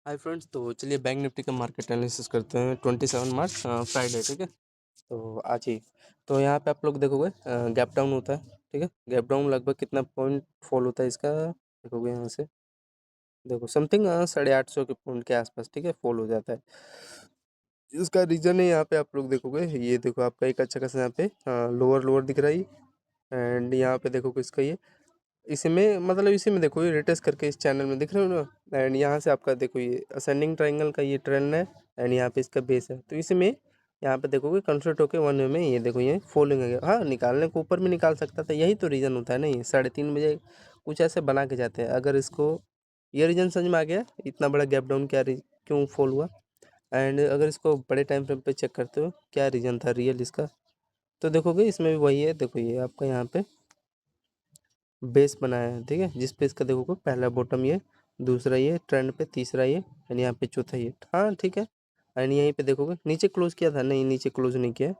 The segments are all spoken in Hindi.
हाय फ्रेंड्स, तो चलिए बैंक निफ्टी का मार्केट एनालिसिस करते हैं 27 मार्च फ्राइडे। ठीक है, तो आज ही तो यहाँ पे आप लोग देखोगे गैप डाउन होता है। ठीक है, गैप डाउन लगभग कितना पॉइंट फॉल होता है इसका, देखोगे यहाँ से, देखो समथिंग 850 के पॉइंट के आसपास। ठीक है, फॉल हो जाता है। इसका रीज़न है, यहाँ पे आप लोग देखोगे, ये देखो आपका एक अच्छा खासा यहाँ पे लोअर लोअर दिख रहा है। एंड यहाँ पे देखोगे इसका ये, इसी में मतलब इसी में देखो ये रिटेस्ट करके इस चैनल में दिख रहे हो ना। एंड यहाँ से आपका देखो ये असेंडिंग ट्रायंगल का ये ट्रेंड है। एंड यहाँ पे इसका बेस है, तो इसी में यहाँ पे देखोगे कंसल्ट होके 1 वे में ये देखो ये फॉलिंग है। हाँ, निकालने को ऊपर में निकाल सकता था, यही तो रीज़न होता है ना। ये 3:30 बजे कुछ ऐसे बना के जाते हैं। अगर इसको ये रीज़न समझ में आ गया इतना बड़ा गैप डाउन क्यों फॉल हुआ, एंड अगर इसको बड़े टाइम फ्रेम पे चेक करते हो क्या रीज़न था रियल इसका, तो देखोगे इसमें भी वही है। देखो ये आपका यहाँ पे बेस बनाया है। ठीक है, जिस पे इसका देखोगे पहला बॉटम ये, दूसरा ये ट्रेंड पे, तीसरा ये, एंड यहाँ पे चौथा ये। हाँ ठीक है, एंड यहीं पे देखोगे नीचे क्लोज किया था, नहीं नीचे क्लोज नहीं किया,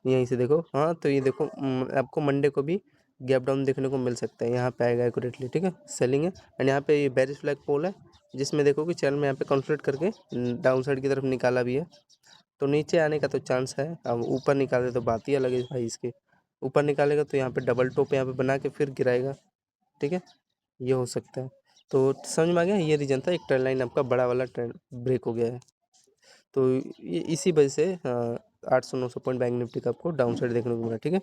यहीं से देखो। हाँ, तो ये देखो आपको मंडे को भी गैप डाउन देखने को मिल सकता है, यहाँ पे आएगा एक्यूरेटली। ठीक है, सेलिंग है। एंड यहाँ पे ये बेरिश फ्लैग पोल है, जिसमें देखोगे चैनल में यहाँ पे कॉन्फ्लिक्ट करके डाउन साइड की तरफ निकाला भी है। तो नीचे आने का तो चांस है। अब ऊपर निकाले तो बात ही अलग है भाई। इसके ऊपर निकालेगा तो यहाँ पे डबल टॉप यहाँ पे बना के फिर गिराएगा। ठीक है, ये हो सकता है। तो समझ में आ गया, ये रीजन था। एक ट्रेंड लाइन आपका बड़ा वाला ट्रेंड ब्रेक हो गया है, तो ये इसी वजह से 800-900 पॉइंट बैंक निफ्टी का आपको डाउन साइड देखने को मिला। ठीक है,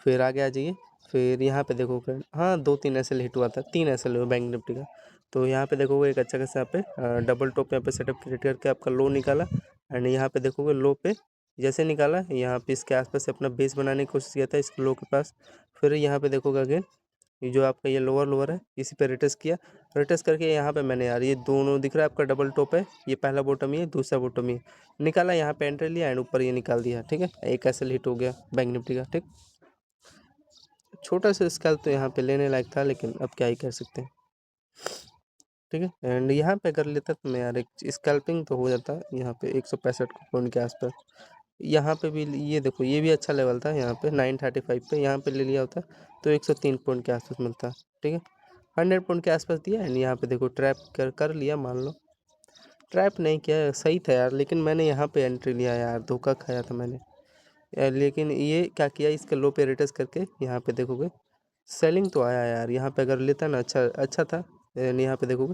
फिर आगे आ जाइए। फिर यहाँ पे देखो फ्रेंड, हाँ 2-3 एस एल हिट हुआ था, 3 एस एल हुआ बैंक निफ्टी का। तो यहाँ पे देखोगे एक अच्छा खासा यहाँ पे डबल टॉप यहाँ पे सेटअप क्रिएट करके आपका लो निकाला। एंड यहाँ पे देखोगे लो पे जैसे निकाला, यहाँ पे इसके आसपास से अपना बेस बनाने की कोशिश किया था इस लो के पास। फिर यहाँ पे देखोगे अगेन ये जो आपका ये लोअर लोअर है, इसी पे रिटेस्ट किया। रिटेस्ट करके यहाँ पे मैंने यार ये दोनों दिख रहा है आपका डबल टॉप है, ये पहला बॉटम ये, दूसरा बॉटम ये निकाला, यहाँ पे एंट्री लिया एंड ऊपर ये निकाल दिया। ठीक है, एक एस एल हिट हो गया बैंक निफ्टी का। ठीक, छोटा सा स्कैल्प तो यहाँ पे लेने लायक था, लेकिन अब क्या ही कर सकते हैं। ठीक है, एंड यहाँ पे कर लेता तो मैं यार एक स्कैल्पिंग तो हो जाता यहाँ पे 165 पॉइंट के आसपास। यहाँ पे भी ये देखो ये भी अच्छा लेवल था, यहाँ पे 935 पे यहाँ पे ले लिया होता तो 103 पॉइंट के आसपास मिलता। ठीक है, 100 पॉइंट के आसपास दिया। एंड यहाँ पे देखो ट्रैप कर लिया, मान लो ट्रैप नहीं किया, सही था यार, लेकिन मैंने यहाँ पे एंट्री लिया यार, धोखा खाया था मैंने यार। लेकिन ये क्या किया, इसके लो पे रिटेस्ट करके यहाँ पे देखोगे सेलिंग तो आया यार। यहाँ पे अगर लेता ना अच्छा अच्छा था। यहाँ पे देखोगे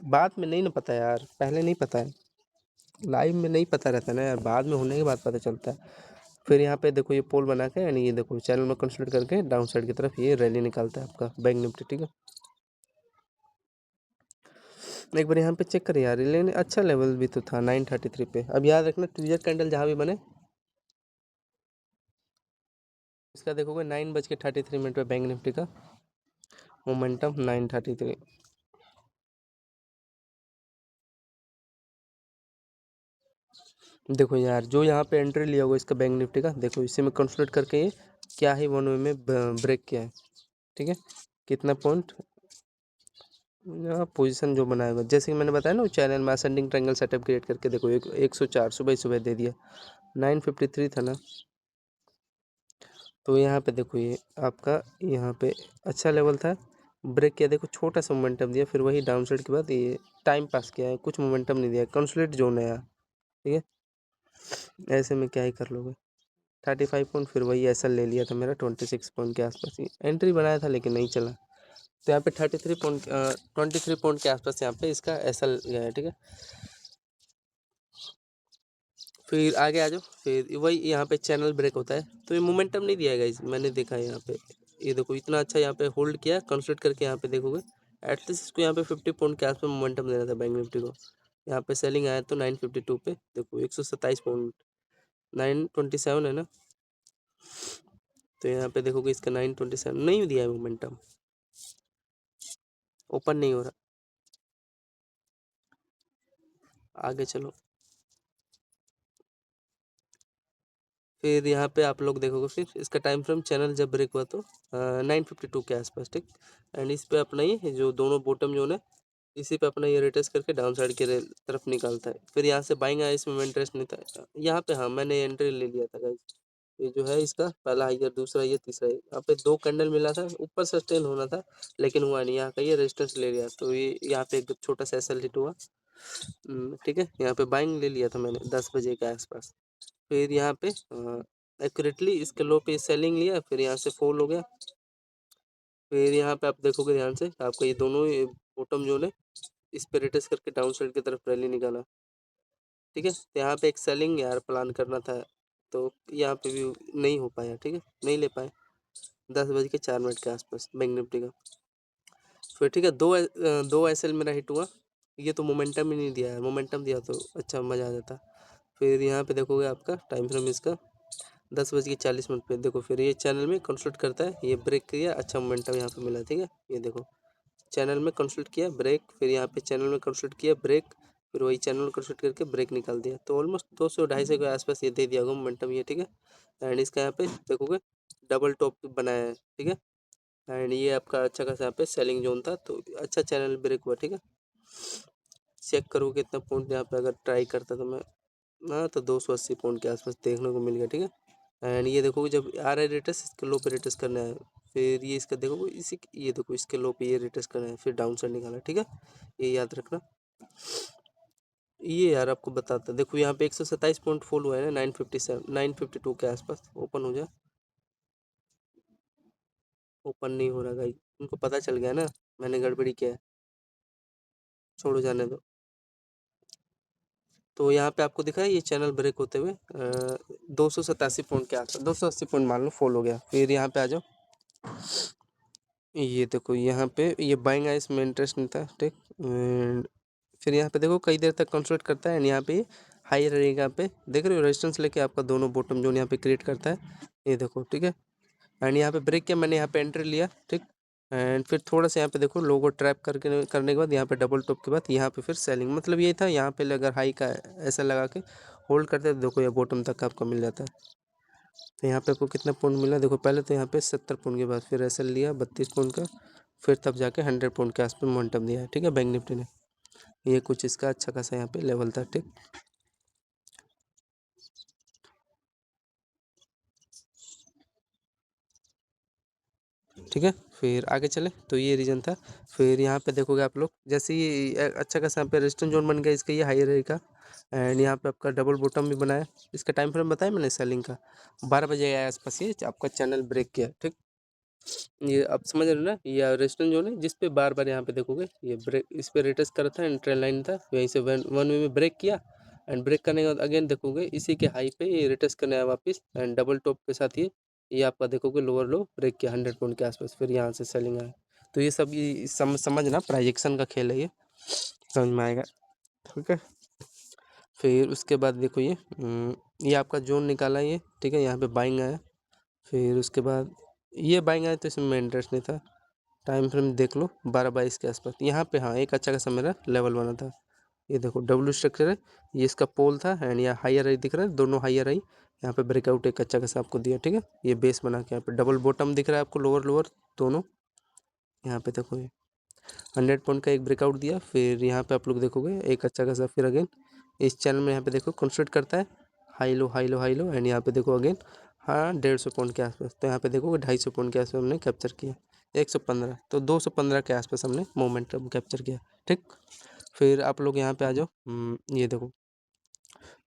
बाद में नहीं ना पता यार, पहले नहीं पता है, लाइव में नहीं पता रहता ना यार, बाद में होने के बाद पता चलता है। फिर यहाँ पे देखो ये पोल बना के, यानी ये देखो चैनल में कंसल्ट करके डाउन साइड की तरफ ये रैली निकालता है आपका बैंक निफ्टी। ठीक है, एक बार यहाँ पे चेक करें यार, लेकिन अच्छा लेवल भी तो था 933 पे। अब याद रखना ट्रिगर कैंडल जहाँ भी बने, इसका देखोगे 9:33 पे बैंक निफ्टी का मोमेंटम 933। देखो यार जो यहाँ पे एंट्री लिया हुआ इसका बैंक निफ्टी का, देखो इसी में कंसल्ट करके ये क्या ही 1 वे में ब्रेक किया है। ठीक है, कितना पॉइंट यहाँ पोजीशन जो बनाया हुआ, जैसे कि मैंने बताया ना चैनल में असेंडिंग ट्रायंगल सेटअप क्रिएट करके देखो 104 सुबह सुबह दे दिया, 953 था ना। तो यहाँ पे देखो ये आपका यहाँ पे अच्छा लेवल था, ब्रेक किया, देखो छोटा सा मोमेंटम दिया, फिर वही डाउन साइड के बाद ये टाइम पास किया है, कुछ मोमेंटम नहीं दिया, कंसोलिडेट जोन है यार। ठीक है, ऐसे में क्या ही कर लोगे। 35 पॉइंट, फिर वही ऐसा ले लिया था मेरा 26 पॉइंट के आसपास ही एंट्री बनाया था, लेकिन नहीं चला। तो यहाँ पे 23 पॉइंट के आसपास यहाँ पे इसका ऐसा गया है। ठीक है, फिर आगे आ जाओ। फिर वही यहाँ पे चैनल ब्रेक होता है, तो ये मोमेंटम नहीं दिया गाइस, मैंने देखा है यहाँ पे। ये देखो इतना अच्छा यहाँ पे होल्ड किया, कंसल्ट करके यहाँ पे देखोगे एटलीस्ट इसको यहाँ पे 50 पॉइंट के आसपास मोमेंटम देना था बैंक निफ्टी को। यहाँ पे सेलिंग आया तो 952 पे, देखो 127 पॉइंट, 927 है ना। तो यहाँ पे देखोगे इसका 927 नहीं दिया है मोमेंटम, ओपन नहीं हो रहा। आगे चलो, फिर यहाँ पे आप लोग देखोगे फिर इसका टाइम फ्रेम चैनल जब ब्रेक हुआ तो 952 के आसपास। ठीक, एंड इस पे अपना ये जो दोनों बॉटम जो है इसी पे अपना ये रिटेस्ट करके डाउन साइड के तरफ निकालता है। फिर यहाँ से बाइंग आया, इसमें इंटरेस्ट नहीं था यहाँ पे। हाँ मैंने एंट्री ले लिया था गाइस, ये जो है इसका पहला हाइयर, दूसरा ये, तीसरा ये, यहाँ पे 2 कैंडल मिला था, ऊपर सस्टेन होना था लेकिन हुआ नहीं, यहाँ का ये रेजिस्टेंस ले लिया, तो ये यहाँ पे एक छोटा सा एसएल हिट हुआ। ठीक है, यहाँ पे बाइंग ले लिया था मैंने 10 बजे के आसपास। फिर यहाँ पे एक्यूरेटली इसके लो पे सेलिंग लिया, फिर यहाँ से फॉल हो गया। फिर यहाँ पे आप देखोगे ध्यान से, आपका ये दोनों बॉटम जोन है, इस पे रिटेस्ट करके डाउन साइड की तरफ रैली निकाला। ठीक है, तो यहाँ पे एक सेलिंग यार प्लान करना था, तो यहाँ पे भी नहीं हो पाया। ठीक है, नहीं ले पाए 10 बज के 4 मिनट के आसपास बैंक निफ्टी का। फिर ठीक है, दो एस एल मेरा हिट हुआ। ये तो मोमेंटम ही नहीं दिया है, मोमेंटम दिया तो अच्छा मज़ा आ जाता। फिर यहाँ पे देखोगे आपका टाइम फ्रेम इसका 10 बज के 40 मिनट पे देखो, फिर ये चैनल में कंसल्ट करता है, ये ब्रेक किया, अच्छा मोमेंटम यहाँ पे मिला। ठीक है, ये देखो चैनल में कंसल्ट किया ब्रेक, फिर यहाँ पे चैनल में कंसल्ट किया ब्रेक, फिर वही चैनल कंसल्ट करके ब्रेक निकाल दिया। तो ऑलमोस्ट 200-250 के आसपास ये दे दिया होगा मोमेंटम ये। ठीक है, एंड इसका यहाँ पे देखोगे डबल टॉप बनाया है। ठीक है, एंड ये आपका अच्छा खासा यहाँ पे सेलिंग जोन था, तो अच्छा चैनल ब्रेक हुआ। ठीक है, चेक करो कितना पॉइंट यहाँ पे अगर ट्राई करता तो मैं, हाँ तो 280 पॉइंट के आसपास देखने को मिल गया। ठीक है, एंड ये देखो जब आ रहा है रिटर्स, इसके लो पे रिटर्स करना है। फिर ये इसका देखो इसी, ये देखो इसके लो पे ये रिटर्स करना है, फिर डाउन साइड निकाला। ठीक है, ये याद रखना। ये यार आपको बताता, देखो यहाँ पे 127 पॉइंट फॉल हुआ है ना, 952 के आसपास। ओपन हो जाए, ओपन नहीं हो रहा गाइस, उनको पता चल गया ना मैंने गड़बड़ी किया है, छोड़ो जाने दो। तो यहाँ पे आपको दिखा है ये चैनल ब्रेक होते हुए 287 पॉइंट के आसपास, 280 पॉइंट मान लो फॉल हो गया। फिर यहाँ पे आ जाओ, ये देखो यहाँ पे ये बाइंग आया, इसमें इंटरेस्ट नहीं था। ठीक, एंड फिर यहाँ पे देखो कई देर तक कंसल्ट करता है, एंड यहाँ पे हाई रहेगा। यहाँ पे देख रहे हो रेजिस्टेंस लेके आपका दोनों बॉटम जोन यहाँ पे क्रिएट करता है, ये देखो। ठीक है, एंड यहाँ पे ब्रेक किया मैंने, यहाँ पे एंट्री लिया। ठीक, एंड फिर थोड़ा सा यहाँ पे देखो लोगो ट्रैप करके करने के बाद यहाँ पे डबल टॉप के बाद यहाँ पे फिर सेलिंग, मतलब ये था यहाँ पे अगर हाई का ऐसा लगा के होल्ड करते तो देखो ये बॉटम तक आपका मिल जाता है। तो यहाँ पे आपको कितना पॉइंट मिला देखो, पहले तो यहाँ पे 70 पॉइंट के बाद फिर ऐसा लिया 32 पॉइंट का, फिर तब जाके 100 पॉइंट के आसपास मोमेंटम दिया है। ठीक है, बैंक निफ्टी ने, ये कुछ इसका अच्छा खासा यहाँ पे लेवल था। ठीक, ठीक है, फिर आगे चले तो ये रीजन था। फिर यहाँ पे देखोगे आप लोग जैसे ही अच्छा खासा यहाँ पे रेजिस्टेंस जोन बन गया इसका, ये हाई रहेगा। एंड यहाँ पे आपका डबल बॉटम भी बनाया, इसका टाइम फ्रेम बताया मैंने सेलिंग का, 12 बजे आया आसपास ये आपका चैनल ब्रेक किया। ठीक, ये आप समझ रहे हो ना, ये रेजिस्टेंस जोन है जिस पे बार बार यहाँ पे देखोगे ये ब्रेक, इस पे रेटस करा था एंड ट्रेंड लाइन था, वहीं से वन वे में ब्रेक किया, एंड ब्रेक करने के बाद अगेन देखोगे इसी के हाई पे ये रिटेस्ट करने आया वापस, एंड डबल टॉप के साथ ये आपका देखोगे लोअर लो ब्रेक किया 100 पॉइंट के आसपास, फिर यहाँ से सेलिंग आया। तो ये सब ये समझना प्राइजेक्शन का खेल है, ये समझ में आएगा। ठीक है, फिर उसके बाद देखो ये आपका जोन निकाला ये। ठीक है, यहाँ पे बाइंग आया, फिर उसके बाद ये बाइंग आया तो इसमें मैं इंटरेस्ट नहीं था। टाइम फ्रेम देख लो 12-22 के आसपास, यहाँ पे हाँ एक अच्छा खासा मेरा लेवल बना था। ये देखो डब्ल्यू स्ट्रक्चर है, ये इसका पोल था, एंड यहाँ हायर आई दिख रहा है, दोनों हायर आई यहाँ पे ब्रेकआउट एक अच्छा खासा आपको दिया। ठीक है, ये बेस बना के यहाँ पे डबल बॉटम दिख रहा है आपको, लोअर लोअर दोनों। यहाँ पे देखो ये 100 पॉइंट का एक ब्रेकआउट दिया। फिर यहाँ पे आप लोग देखोगे एक अच्छा खासा फिर अगेन इस चैनल में यहाँ पे देखो कंस्ट्रक्ट करता है, high low high low high low, and यहाँ पे देखो अगेन हाँ 150 पॉइंट के आसपास, तो यहाँ पे देखोगे 250 पॉइंट के आसपास हमने कैप्चर किया, 115, तो 215 के आसपास हमने मोमेंटम कैप्चर किया। ठीक, फिर आप लोग यहाँ पे आ जाओ, ये देखो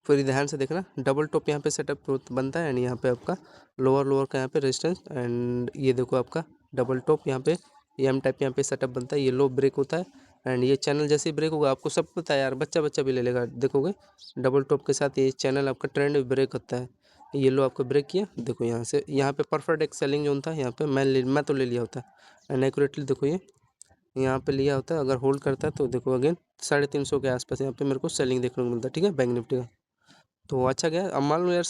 फिर ध्यान से देखना डबल टॉप यहाँ पे सेटअप बनता है, एंड यहाँ पे आपका लोअर लोअर का यहाँ पे रेजिस्टेंस, एंड ये देखो आपका डबल टॉप यहाँ पे एम टाइप यहाँ पे सेटअप बनता है, ये लो ब्रेक होता है, एंड ये चैनल जैसे ही ब्रेक होगा आपको सब पता है यार, बच्चा बच्चा भी ले लेगा। देखोगे डबल टॉप के साथ ये चैनल आपका ट्रेंड ब्रेक होता है, ये लो आपको ब्रेक किया, देखो यहाँ से यहाँ पे परफेक्ट एक सेलिंग जोन था, यहाँ पे मैं तो ले लिया होता, एंड एक्यूरेटली देखो ये यहाँ पे लिया होता है, अगर होल्ड करता है तो देखो अगेन 350 के आसपास यहाँ पे मेरे को सेलिंग देखने को मिलता है। ठीक है, बैंक निफ्टी का तो अच्छा गया। अब मान लो यार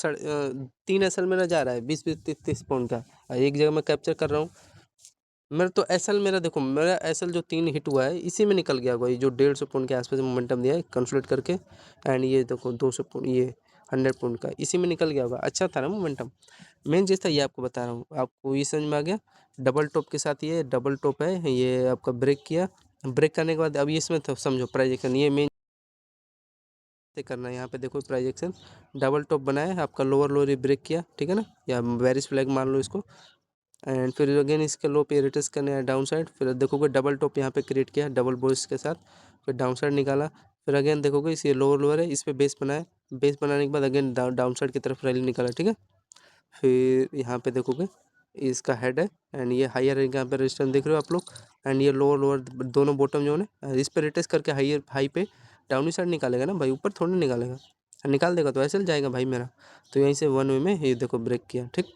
3 एसएल मेरा जा रहा है 20-20 30 पॉइंट का, एक जगह मैं कैप्चर कर रहा हूँ, मेरा तो एसएल मेरा देखो मेरा एसएल जो 3 हिट हुआ है इसी में निकल गया होगा, ये जो 150 पॉइंट के आसपास मोमेंटम दिया है कंसोलिडेट करके, एंड ये देखो 200 पॉइंट, ये 100 पॉइंट का इसी में निकल गया होगा, अच्छा था ना मोमेंटम। मेन चीज़ था ये आपको बता रहा हूँ, आपको ये समझ में आ गया। डबल टॉप के साथ ये डबल टॉप है, ये आपका ब्रेक किया, ब्रेक करने के बाद अब इसमें तो समझो प्राइजेक्शन ये मेन से करना है। यहाँ पे देखो प्राइजेक्शन डबल टॉप बनाया है आपका, लोअर लोअर ब्रेक किया। ठीक है ना, या वेरिस फ्लैग मान लो इसको, एंड फिर अगेन इसके लो पे रिटेस्ट करने हैं डाउन साइड, फिर देखोगे डबल टॉप यहाँ पे क्रिएट किया डबल बोइस के साथ, फिर डाउन साइड निकाला, फिर अगेन देखोगे इस ये लोअर लोअर है, इस पे बेस बनाया, बेस बनाने के बाद अगेन डाउन साइड की तरफ रैली निकाला, ठीक है। फिर यहाँ पे देखोगे इसका हेड है एंड ये हायर है, यहाँ पे रेजिस्टेंस देख रहे हो आप लोग, एंड ये लोअर लोअर दोनों बॉटम जो है इस पे रिटेस्ट करके हाई हाई पे डाउनी साइड निकालेगा ना भाई, ऊपर थोड़ी निकालेगा, निकाल देगा तो ऐसे जाएगा भाई मेरा। तो यहीं से वन वे में ये देखो ब्रेक किया, ठीक।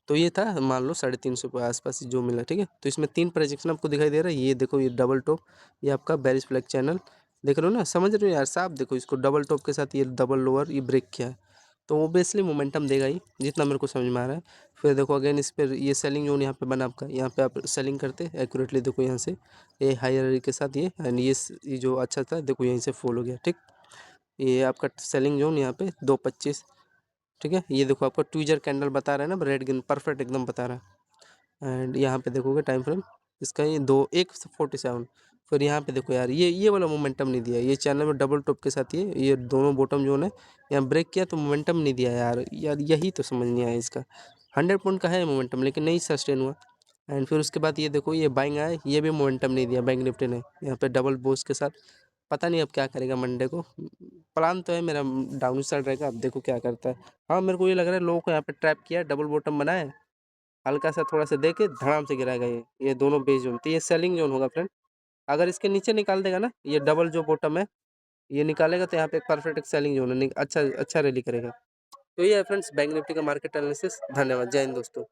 तो ये था मान लो 350 के आसपास जो मिला, ठीक है। तो इसमें 3 प्रोजेक्शन आपको दिखाई दे रहा है, ये देखो ये डबल टॉप, ये आपका बेरिश फ्लैग चैनल देख रहे हो ना, समझ रहे हो यार साहब, देखो इसको डबल टॉप के साथ ये डबल लोअर ये ब्रेक किया है, तो ओबियसली मोमेंटम देगा ही, जितना मेरे को समझ में आ रहा है। फिर देखो अगेन इस पर ये सेलिंग जोन यहाँ पे बना आपका, यहाँ पे आप सेलिंग करते एक्यूरेटली, देखो यहाँ से ये हायर के साथ ये एंड ये जो अच्छा था देखो यहीं से फॉल हो गया, ठीक। ये आपका सेलिंग जोन यहाँ पे 225, ठीक है। ये देखो आपका ट्विजर कैंडल बता रहा है ना, रेड ग्रीन परफेक्ट एकदम बता रहा है। एंड यहाँ पे देखोगे टाइम फ्रेम इसका ये 147। फिर यहाँ पे देखो यार ये वाला मोमेंटम नहीं दिया, ये चैनल में डबल टॉप के साथ ये दोनों बॉटम जो है यहाँ ब्रेक किया तो मोमेंटम नहीं दिया यार, यही तो समझ नहीं आया इसका। 100 पॉइंट का है मोमेंटम लेकिन नहीं सस्टेन हुआ। एंड फिर उसके बाद ये देखो ये बाइंग आया, ये भी मोमेंटम नहीं दिया बैंक निफ्टी ने, यहाँ पे डबल बोस के साथ। पता नहीं अब क्या करेगा मंडे को, प्लान तो है मेरा डाउन साइड रहेगा, अब देखो क्या करता है। हाँ मेरे को ये लग रहा है लोगों को यहाँ पे ट्रैप किया, डबल बॉटम बनाया, हल्का सा थोड़ा सा देके धड़ाम से गिराएगा ये दोनों बेस जोन, तो ये सेलिंग जोन होगा फ्रेंड। अगर इसके नीचे निकाल देगा ना ये डबल जो बॉटम है ये निकालेगा तो यहाँ पे एक परफेक्ट एक सेलिंग जोन है, अच्छा अच्छा रैली करेगा। तो ये है फ्रेंड्स बैंक निफ्टी का मार्केट एनालिसिस। धन्यवाद, जय हिंद दोस्तों।